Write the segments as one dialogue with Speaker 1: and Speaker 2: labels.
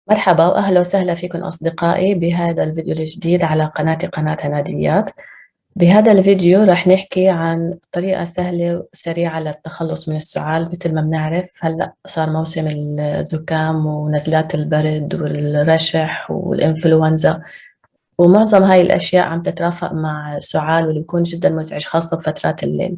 Speaker 1: مرحبا وأهلا وسهلا فيكم أصدقائي بهذا الفيديو الجديد على قناتي قناة هناديات. بهذا الفيديو راح نحكي عن طريقة سهلة وسريعة للتخلص من السعال. مثل ما بنعرف هلأ صار موسم الزكام ونزلات البرد والرشح والإنفلونزا، ومعظم هاي الأشياء عم تترافق مع سعال واللي بيكون جدا مزعج خاصة بفترات الليل،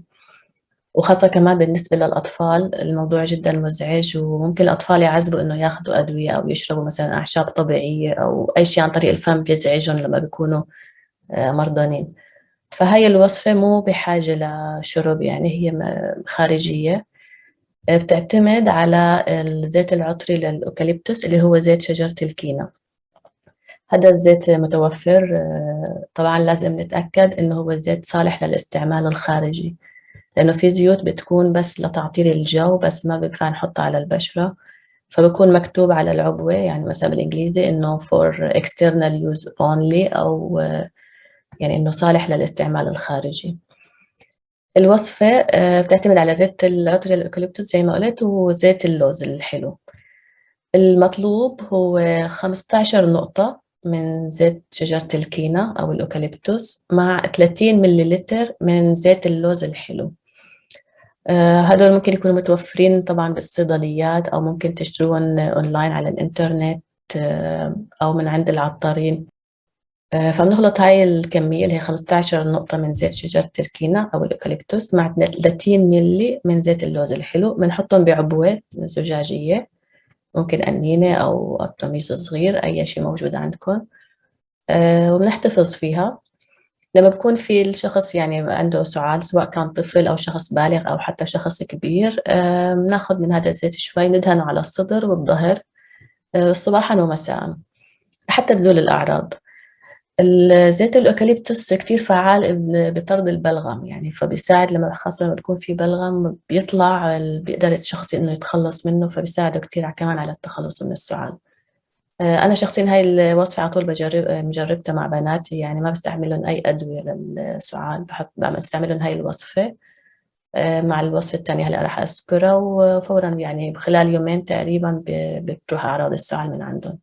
Speaker 1: وخاصة كمان بالنسبة للأطفال الموضوع جدا مزعج، وممكن الأطفال يعذبوا إنه ياخدوا أدوية أو يشربوا مثلا أعشاب طبيعية أو أي شيء عن طريق الفم بيزعجهم لما بيكونوا مرضانين. فهي الوصفة مو بحاجة لشرب، يعني هي خارجية. بتعتمد على الزيت العطري للأوكاليبتوس اللي هو زيت شجرة الكينا. هذا الزيت متوفر، طبعا لازم نتأكد إنه هو زيت صالح للاستعمال الخارجي، لأنه في زيوت بتكون بس لتعطير الجو بس ما بينفع نحطها على البشرة، فبكون مكتوب على العبوة يعني مثلا بالإنجليزي إنه for external use only، أو يعني إنه صالح للاستعمال الخارجي. الوصفة بتعتمد على زيت العطر الأوكاليبتوس زي ما قلت وزيت اللوز الحلو. المطلوب هو 15 نقطة من زيت شجرة الكينا أو الأوكاليبتوس مع 30 مليلتر من زيت اللوز الحلو. هدول ممكن يكونوا متوفرين طبعا بالصيدليات أو ممكن تشتروهم أونلاين على الإنترنت، أو من عند العطارين. فبنخلط هاي الكمية اللي هي 15 نقطة من زيت شجرة الكينا أو الأوكاليبتوس مع 30 ملي من زيت اللوز الحلو، بنحطهم بعبوات زجاجية، ممكن قنينة أو قطميس صغير أي شيء موجود عندكم. وبنحتفظ فيها لما بكون في الشخص يعني عنده سعال، سواء كان طفل أو شخص بالغ أو حتى شخص كبير. بناخد من هذا الزيت شوي ندهنه على الصدر والظهر صباحا ومساء حتى تزول الأعراض. الزيت الأوكاليبتوس كتير فعال بطرد البلغم، يعني فبيساعد لما خاصة لما بيكون في بلغم بيطلع بيقدر الشخص إنه يتخلص منه، فبيساعده كتير كمان على التخلص من السعال. أنا شخصيا هاي الوصفة على طول بجرب مجربتها مع بناتي، يعني ما بستعملهم أي أدوية للسعال، بستعملهم هاي الوصفة مع الوصفة الثانية هلا راح أذكرها، وفورا يعني خلال يومين تقريبا بتروح أعراض السعال من عندهم.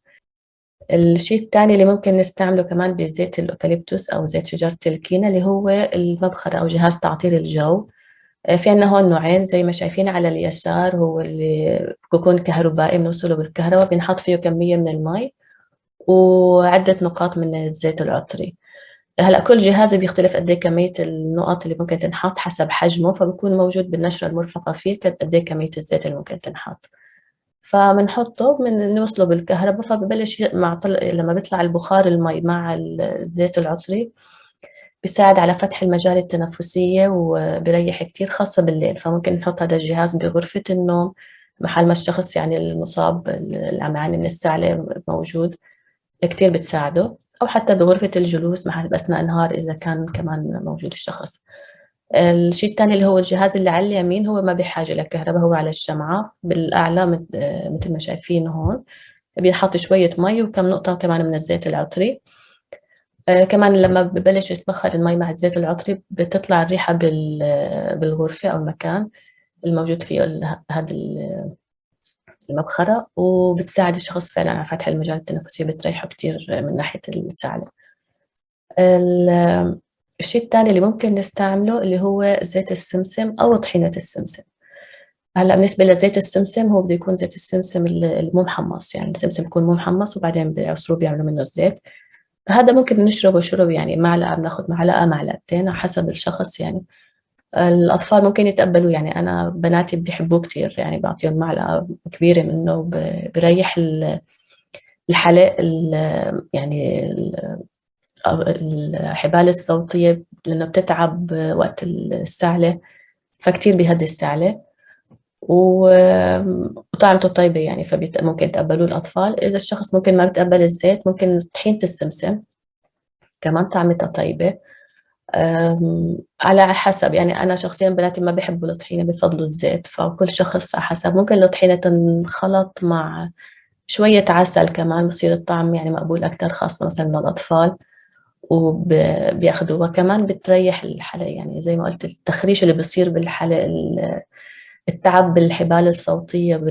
Speaker 1: الشيء الثاني اللي ممكن نستعمله كمان بزيت الأوكاليبتوس أو زيت شجرة الكينا اللي هو المبخرة أو جهاز تعطير الجو. في عنا هون نوعين زي ما شايفين على اليسار، هو اللي بيكون كهربائي بنوصله بالكهرباء بنحط فيه كمية من المي وعدة نقاط من الزيت العطري. هلا كل جهاز بيختلف قد ايه كميه النقط اللي ممكن تنحط حسب حجمه، فبكون موجود بالنشره المرفقه فيه قد ايه كميه الزيت اللي ممكن تنحط. فبنحطه من نوصله بالكهرباء، فببلش لما بيطلع البخار المي مع الزيت العطري بيساعد على فتح المجاري التنفسية وبريح كتير خاصة بالليل. فممكن نحط هذا الجهاز بغرفة النوم محل ما الشخص يعني المصاب العمياني من السعلة موجود، كتير بتساعده، أو حتى بغرفة الجلوس محل أثناء النهار إذا كان كمان موجود الشخص. الشيء الثاني اللي هو الجهاز اللي على اليمين هو ما بحاجة لكهرباء، هو على الشمعة بالأعلى مثل ما شايفين هون. بينحط شوية مي وكم نقطة كمان من الزيت العطري. كمان لما ببلش يتبخر المي مع الزيت العطري بتطلع الريحة بالغرفة أو المكان الموجود فيه هذا المبخرة، وبتساعد الشخص فعلا على فتح المجال التنفسي، بتريحه كتير من ناحية السعلة. ال- الشيء الثاني اللي ممكن نستعمله اللي هو زيت السمسم أو طحينة السمسم. هلا بالنسبة لزيت السمسم هو بده يكون زيت السمسم المو محمص، يعني السمسم يكون مو محمص وبعدين بيعصروه بيعملوا منه الزيت. هذا ممكن نشربه شرب، يعني معلقة بناخد معلقة معلقتين على حسب الشخص يعني. الأطفال ممكن يتقبلوا، يعني أنا بناتي بيحبوه كتير، يعني بعطيهم معلقة كبيرة منه بريح الحلق يعني الحبال الصوتية لأنه بتتعب وقت السعلة، فكتير بيهدي السعلة. وطعمته طيبة يعني فممكن يتقبلوه الأطفال. إذا الشخص ممكن ما بتقبل الزيت ممكن طحينة السمسم كمان طعمتها طيبة. على حسب، يعني أنا شخصيا بناتي ما بيحبوا الطحينة بفضلوا الزيت، فكل شخص على حسب. ممكن الطحينة تنخلط مع شوية عسل كمان بصير الطعم يعني مقبول أكتر، خاصة مثلا للأطفال وبياخدوها. كمان بتريح الحلق، يعني زي ما قلت التخريش اللي بصير بالحلق، التعب بالحبال الصوتية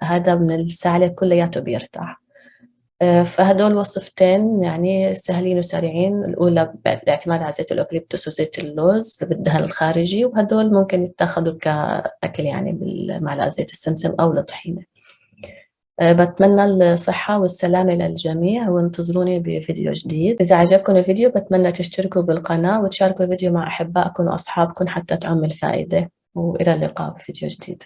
Speaker 1: هذا من السعلة كلياته بيرتاح. فهدول وصفتين يعني سهلين وسريعين. الأولى الاعتماد على زيت الأوكاليبتوس وزيت اللوز بالدهن الخارجي، وهدول ممكن يتاخدوا كأكل يعني معلقة زيت السمسم أو الطحينة. بتمنى الصحة والسلامة للجميع، وانتظروني بفيديو جديد. إذا عجبكم الفيديو بتمنى تشتركوا بالقناة وتشاركوا الفيديو مع أحبائكم وأصحابكم حتى تعم الفائدة، وإلى اللقاء بفيديو جديد.